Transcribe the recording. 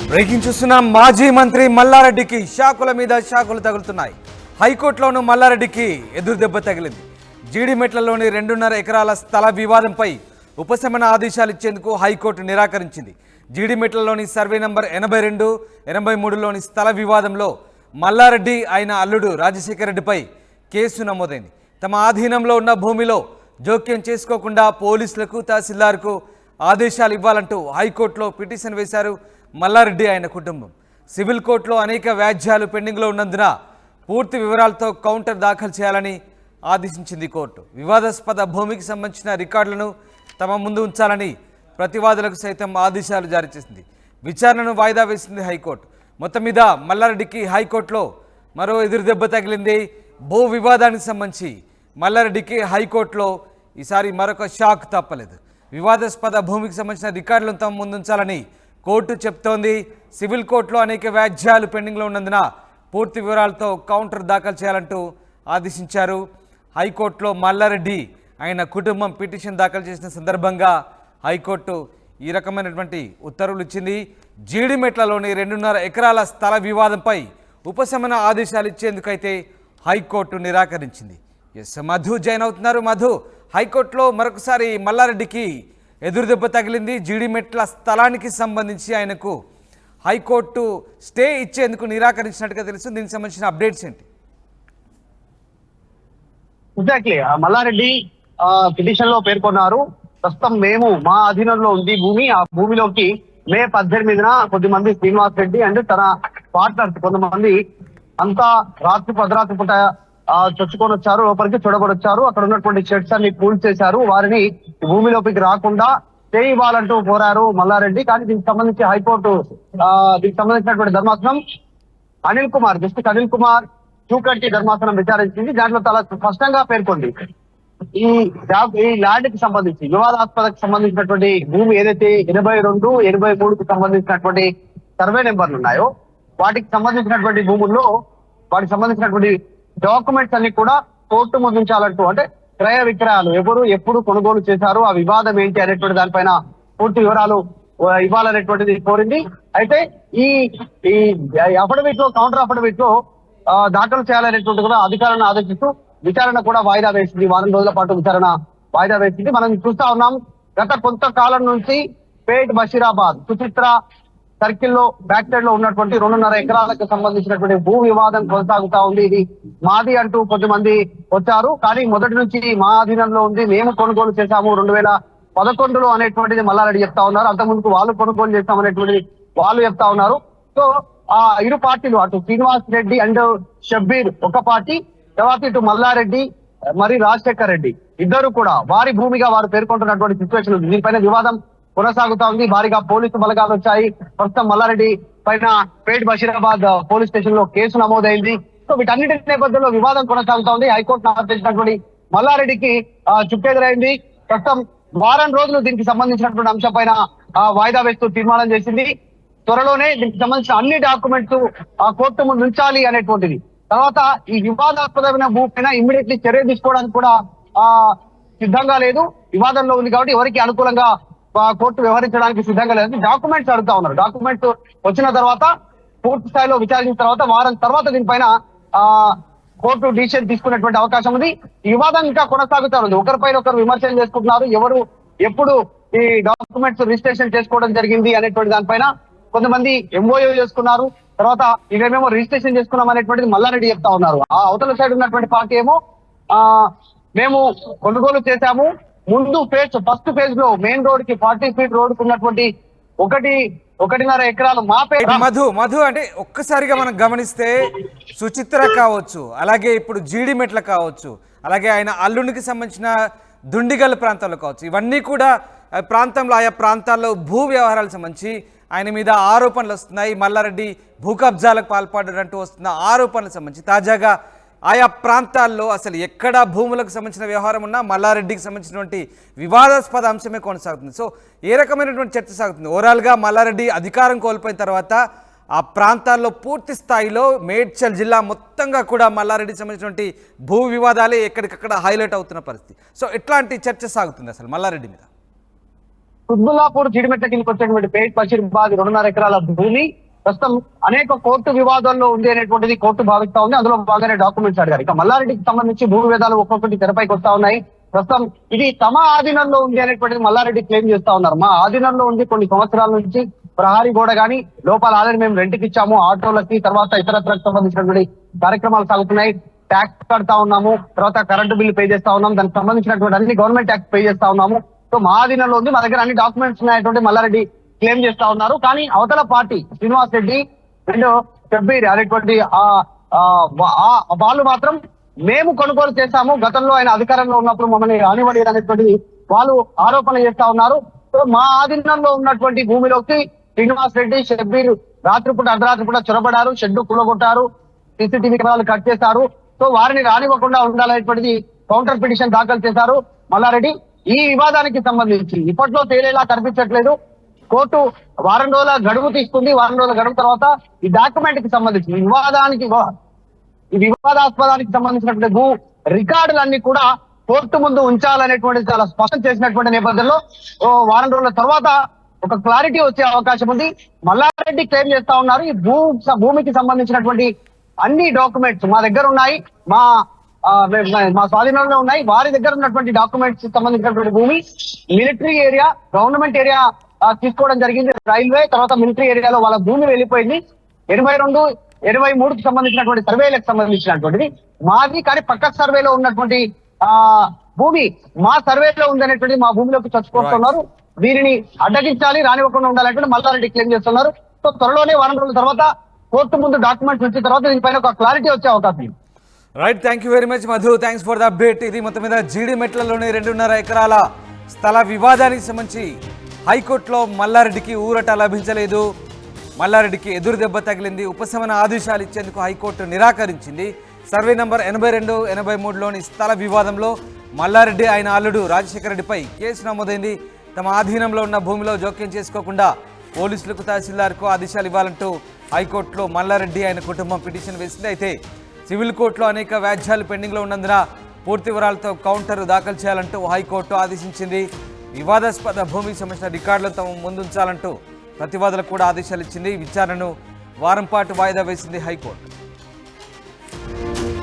Breaking చూస్తున్నాం. మాజీ మంత్రి మల్లారెడ్డికి షాకుల మీద షాకులు తగులుతున్నాయి. హైకోర్టులోనూ మల్లారెడ్డికి ఎదురు దెబ్బ తగిలింది. జీడిమెట్లలోని 2.5 ఎకరాల స్థల వివాదంపై ఉపశమన ఆదేశాలు ఇచ్చేందుకు హైకోర్టు నిరాకరించింది. జీడిమెట్లలోని సర్వే నంబర్ 82, 83లోని స్థల వివాదంలో మల్లారెడ్డి ఆయన అల్లుడు రాజశేఖర రెడ్డిపై కేసు నమోదైంది. తమ ఆధీనంలో ఉన్న భూమిలో జోక్యం చేసుకోకుండా పోలీసులకు, తహసీల్దార్కు ఆదేశాలు ఇవ్వాలంటూ హైకోర్టులో పిటిషన్ వేశారు మల్లారెడ్డి ఆయన కుటుంబం. సివిల్ కోర్టులో అనేక వ్యాజ్యాలు పెండింగ్లో ఉన్నందున పూర్తి వివరాలతో కౌంటర్ దాఖలు చేయాలని ఆదేశించింది కోర్టు. వివాదాస్పద భూమికి సంబంధించిన రికార్డులను తమ ముందు ఉంచాలని ప్రతివాదులకు సైతం ఆదేశాలు జారీ చేసింది. విచారణను వాయిదా వేసింది హైకోర్టు. మొత్తం మీద మల్లారెడ్డికి హైకోర్టులో మరో ఎదురుదెబ్బ తగిలింది. భూ వివాదానికి సంబంధించి మల్లారెడ్డికి హైకోర్టులో ఈసారి మరొక షాక్ తప్పలేదు. వివాదాస్పద భూమికి సంబంధించిన రికార్డులను తమ ముందుంచాలని కోర్టు చెప్తోంది. సివిల్ కోర్టులో అనేక వ్యాజ్యాలు పెండింగ్లో ఉన్నందున పూర్తి వివరాలతో కౌంటర్ దాఖలు చేయాలంటూ ఆదేశించారు. హైకోర్టులో మల్లారెడ్డి ఆయన కుటుంబం పిటిషన్ దాఖలు చేసిన సందర్భంగా హైకోర్టు ఈ రకమైనటువంటి ఉత్తర్వులు ఇచ్చింది. జీడిమెట్లలోని 2.5 ఎకరాల స్థల వివాదంపై ఉపశమన ఆదేశాలు ఇచ్చేందుకైతే హైకోర్టు నిరాకరించింది. మధు జాయిన్ అవుతున్నారు. మధు, హైకోర్టులో మరొకసారి మల్లారెడ్డికి ఎదురుదెబ్బ తగిలింది. జీడిమెట్ల స్థలానికి సంబంధించి ఆయనకు హైకోర్టు స్టే ఇచ్చేందుకు నిరాకరించినట్టుగా తెలుసు. దీనికి సంబంధించిన అప్డేట్స్ ఏంటి? ఎగ్జాక్ట్లీ మల్లారెడ్డి పిటిషన్ లో పేర్కొన్నారు, ప్రస్తుతం మేము మా అధీనంలో ఉంది భూమి. ఆ భూమిలోకి మే 18న కొద్దిమంది శ్రీనివాస్ రెడ్డి అండ్ తన పార్ట్నర్స్ కొంతమంది అంతా అర్ధరాత్రి పూట చొచ్చుకొని వచ్చారు, లోపలికి చూడబడి వచ్చారు. అక్కడ ఉన్నటువంటి షెడ్స్ అన్ని కూల్ చేశారు. వారిని భూమిలోకి రాకుండా స్టే ఇవ్వాలంటూ కోరారు మల్లారెడ్డి. కానీ దీనికి సంబంధించి హైకోర్టు దీనికి సంబంధించినటువంటి ధర్మాసనం జస్టిస్ అనిల్ కుమార్ చూకట్టి ధర్మాసనం విచారించింది. దాంట్లో చాలా స్పష్టంగా పేర్కొంది, ఈ ల్యాండ్ కి సంబంధించి వివాదాస్పదకు సంబంధించినటువంటి భూమి ఏదైతే 82, 83కి సంబంధించినటువంటి సర్వే నెంబర్లు ఉన్నాయో వాటికి సంబంధించినటువంటి భూముల్లో వాటికి సంబంధించినటువంటి డాక్యుమెంట్స్ అన్ని కూడా కోర్టు ముందుంచాలంటూ, అంటే క్రయ విక్రయాలు ఎవరు ఎప్పుడు కొనుగోలు చేశారు, ఆ వివాదం ఏంటి అనేటువంటి దానిపైన పూర్తి వివరాలు ఇవ్వాలనేటువంటిది కోరింది. అయితే ఈ అఫిడవిట్ లో కౌంటర్ అఫిడవిట్ లో దాఖలు చేయాలనేటువంటి కూడా అధికారులను ఆదేశిస్తూ విచారణ కూడా వాయిదా వేసింది. వారం రోజుల పాటు విచారణ వాయిదా వేసింది. మనం చూస్తా ఉన్నాం, గత కొంతకాలం నుంచి పేట్ బషీరాబాద్ సుచిత్ర సర్కిల్ లో బ్యాక్ సైడ్ లో ఉన్నటువంటి 2.5 ఎకరాలకు సంబంధించినటువంటి భూ వివాదం కొనసాగుతా ఉంది. ఇది మాది అంటూ కొంతమంది వచ్చారు, కానీ మొదటి నుంచి మా అధీనంలో ఉంది, మేము కొనుగోలు చేశాము 2011లో అనేటువంటిది మల్లారెడ్డి చెప్తా ఉన్నారు. అంతకుముందుకు వాళ్ళు కొనుగోలు చేస్తామనేటువంటిది వాళ్ళు చెప్తా ఉన్నారు. సో ఆ ఇరు పార్టీలు, అటు శ్రీనివాస్ రెడ్డి అండ్ షబ్బీర్ ఒక పార్టీ, తర్వాత ఇటు మల్లారెడ్డి మరి రాజశేఖర్ రెడ్డి ఇద్దరు కూడా వారి భూమిగా వారు పేర్కొంటున్నటువంటి సిచ్యువేషన్ ఉంది. దీనిపైన వివాదం కొనసాగుతా ఉంది. భారీగా పోలీసు బలగాలు వచ్చాయి. ప్రస్తుతం మల్లారెడ్డి పైన పేట్ బషీరాబాద్ పోలీస్ స్టేషన్ లో కేసు నమోదైంది. సో వీటన్నిటి నేపథ్యంలో వివాదం కొనసాగుతా ఉంది. హైకోర్టు ఆదేశించినటువంటి మల్లారెడ్డికి చుక్కెదురైంది. ప్రస్తుతం వారం రోజులు దీనికి సంబంధించినటువంటి అంశం పైన వాయిదా వేస్తూ తీర్మానం చేసింది. త్వరలోనే దీనికి సంబంధించిన అన్ని డాక్యుమెంట్స్ కోర్టు ముందు ఉంచాలి అనేటువంటిది. తర్వాత ఈ వివాదాస్పదమైన భూ పైన ఇమ్మీడియట్లీ చర్య తీసుకోవడానికి కూడా సిద్ధంగా లేదు. వివాదంలో ఉంది కాబట్టి ఎవరికి అనుకూలంగా కోర్టు వ్యవహరించడానికి సిద్ధంగా లేదు. డాక్యుమెంట్స్ అడుగుతా ఉన్నారు. డాక్యుమెంట్స్ వచ్చిన తర్వాత పూర్తి స్థాయిలో విచారించిన తర్వాత వారం తర్వాత దీనిపైన కోర్టు డిసిషన్ తీసుకునేటువంటి అవకాశం ఉంది. ఈ వివాదం ఇంకా కొనసాగుతా ఉంది. ఒకరిపైన ఒకరు విమర్శలు చేసుకుంటున్నారు. ఎవరు ఎప్పుడు ఈ డాక్యుమెంట్స్ రిజిస్ట్రేషన్ చేసుకోవడం జరిగింది అనేటువంటి దానిపైన కొంతమంది ఎంఓయూ చేసుకున్నారు. తర్వాత ఇవేమేమో రిజిస్ట్రేషన్ చేసుకున్నాం అనేటువంటిది మల్లారెడ్డి చెప్తా ఉన్నారు. ఆ అవతల సైడ్ ఉన్నటువంటి పార్టీ ఏమో మేము కొనుగోలు చేశాము, ముందు ఫస్ట్ ఫేజ్ లో మెయిన్ రోడ్ కి 40 ఫీట్ రోడ్ కు ఉన్నటువంటి 1.5 ఎకరాలు మా పేరు. మధు అంటే ఒక్కసారిగా మనం గమనిస్తే సుచిత్ర కావచ్చు, అలాగే ఇప్పుడు జీడిమెట్ల కావచ్చు, అలాగే ఆయన అల్లునికి సంబంధించిన దుండిగల్ ప్రాంతాల్లో కావచ్చు, ఇవన్నీ కూడా ప్రాంతంలో ఆయా ప్రాంతాల్లో భూ వ్యవహారాలకు సంబంధించి ఆయన మీద ఆరోపణలు వస్తున్నాయి. మల్లారెడ్డి భూ కబ్జాలకు పాల్పడ్డారంటూ వస్తున్న ఆరోపణలకు సంబంధించి తాజాగా ఆయా ప్రాంతాల్లో అసలు ఎక్కడ భూములకు సంబంధించిన వ్యవహారం ఉన్నా మల్లారెడ్డికి సంబంధించినటువంటి వివాదాస్పద అంశమే కొనసాగుతుంది. సో ఏ రకమైనటువంటి చర్చ సాగుతుంది? ఓవరాల్గా మల్లారెడ్డి అధికారం కోల్పోయిన తర్వాత ఆ ప్రాంతాల్లో పూర్తి స్థాయిలో మేడ్చల్ జిల్లా మొత్తంగా కూడా మల్లారెడ్డికి సంబంధించినటువంటి భూ వివాదాలే ఎక్కడికక్కడ హైలైట్ అవుతున్న పరిస్థితి. సో ఎట్లాంటి చర్చ సాగుతుంది అసలు మల్లారెడ్డి మీద? కుత్బుల్లాపూర్ జీడిమెట్ల కిందకి వచ్చేటువంటి పేట్ బషీర్బాద్ 2.5 ఎకరాల భూమి ప్రస్తుతం అనేక కోర్టు వివాదాల్లో ఉంది అనేటువంటిది కోర్టు భావిస్తా ఉంది. అందులో బాగానే డాక్యుమెంట్స్ అడిగారు. ఇక మల్లారెడ్డికి సంబంధించి భూ వివాదాలు ఒక్కొక్కటి తెరపైకి వస్తా ఉన్నాయి. ప్రస్తుతం ఇది తమ ఆధీనంలో ఉంది అనేటువంటిది మల్లారెడ్డి క్లెయిమ్ చేస్తా ఉన్నారు. మా ఆధీనంలో ఉంది, కొన్ని సంవత్సరాల నుంచి ప్రహారీ గోడ గానీ లోపల ఆల్రెడీ మేము రెంట్కి ఇచ్చాము, ఆటోలకి, తర్వాత ఇతరత్రకు సంబంధించినటువంటి కార్యక్రమాలు సాగుతున్నాయి, ట్యాక్స్ కడతా ఉన్నాము, తర్వాత కరెంటు బిల్లు పే చేస్తా ఉన్నాం, దానికి సంబంధించినటువంటి అన్ని గవర్నమెంట్ ట్యాక్స్ పే చేస్తా ఉన్నాము. సో మా ఆధీనంలో ఉంది, మా దగ్గర అన్ని డాక్యుమెంట్స్ ఉన్నాయటువంటి మల్లారెడ్డి క్లెయిమ్ చేస్తా ఉన్నారు. కానీ అవతల పార్టీ శ్రీనివాస్ రెడ్డి అండ్ షబ్బీర్ అనేటువంటి వాళ్ళు మాత్రం మేము కొనుగోలు చేశాము, గతంలో ఆయన అధికారంలో ఉన్నప్పుడు మమ్మల్ని రానివ్వడి అనేటువంటి వాళ్ళు ఆరోపణ చేస్తా ఉన్నారు. సో మా ఆధీనంలో ఉన్నటువంటి భూమిలోకి శ్రీనివాస్ రెడ్డి, షబ్బీర్ రాత్రిపూట అర్ధరాత్రిపూట చొరబడారు, షెడ్డు కూలగొట్టారు, సీసీటీవీ కెమెరాలు కట్ చేశారు. సో వారిని రానివ్వకుండా ఉండాలనేటువంటిది కౌంటర్ పిటిషన్ దాఖలు చేశారు మల్లారెడ్డి. ఈ వివాదానికి సంబంధించి ఇప్పట్లో తేలేలా కనిపించట్లేదు. కోర్టు వారం రోజుల గడువు తీసుకుంది. వారం రోజుల గడువు తర్వాత ఈ డాక్యుమెంట్ కి సంబంధించి ఈ వివాదాస్పదానికి సంబంధించినటువంటి భూ రికార్డులన్నీ కూడా కోర్టు ముందు ఉంచాలనేటువంటిది చాలా స్పష్టం చేసినటువంటి నేపథ్యంలో వారం రోజుల తర్వాత ఒక క్లారిటీ వచ్చే అవకాశం ఉంది. మల్లారెడ్డి క్లెయిమ్ చేస్తా ఉన్నారు, ఈ భూమికి సంబంధించినటువంటి అన్ని డాక్యుమెంట్స్ మా దగ్గర ఉన్నాయి, మా స్వాధీనంలో ఉన్నాయి. వారి దగ్గర ఉన్నటువంటి డాక్యుమెంట్స్ సంబంధించినటువంటి భూమి మిలిటరీ ఏరియా, గవర్నమెంట్ ఏరియా తీసుకోవడం జరిగింది. రైల్వే తర్వాత మిలిటరీ ఏరియాలో వాళ్ళ భూమి వెళ్ళిపోయింది. 82, 83కి సంబంధించినటువంటి సర్వేలకు సంబంధించినటువంటిది మాది, కానీ పక్క సర్వేలో ఉన్నటువంటి భూమి మా సర్వేలో ఉందనేటువంటి మా భూమిలోకి చచ్చిపోతున్నారు. వీరిని అడ్డగించాలి, రానివ్వకుండా ఉండాలంటే మల్లారెడ్డి క్లెయిమ్ చేస్తున్నారు. సో త్వరలోనే వారం రోజుల తర్వాత కోర్టు ముందు డాక్యుమెంట్స్ వచ్చిన తర్వాత దీనిపైన ఒక క్లారిటీ వచ్చే అవకాశం ఉంది. Right, thank you very much Madhu, thanks for the update. ఇది మొత్తం మీద జీడిమెట్లలోని 2.5 ఎకరాల స్థల వివాదానికి సంబంధించి హైకోర్టులో మల్లారెడ్డికి ఊరట లభించలేదు. మల్లారెడ్డికి ఎదురు దెబ్బ తగిలింది. ఉపశమన ఆదేశాలు ఇచ్చేందుకు హైకోర్టు నిరాకరించింది. సర్వే నంబర్ 82, 83లోని స్థల వివాదంలో మల్లారెడ్డి ఆయన అల్లుడు రాజశేఖర రెడ్డిపై కేసు నమోదైంది. తమ ఆధీనంలో ఉన్న భూమిలో జోక్యం చేసుకోకుండా పోలీసులకు, తహసీల్దార్కు ఆదేశాలు ఇవ్వాలంటూ హైకోర్టులో మల్లారెడ్డి ఆయన కుటుంబం పిటిషన్ వేసింది. అయితే సివిల్ కోర్టులో అనేక వ్యాజ్యాలు పెండింగ్లో ఉన్నందున పూర్తి వివరాలతో కౌంటర్ దాఖలు చేయాలంటూ హైకోర్టు ఆదేశించింది. వివాదాస్పద భూమికి సంబంధించిన రికార్డులను తమ ముందుంచాలంటూ ప్రతివాదులకు కూడా ఆదేశాలు ఇచ్చింది. విచారణను వారం పాటు వాయిదా వేసింది హైకోర్టు.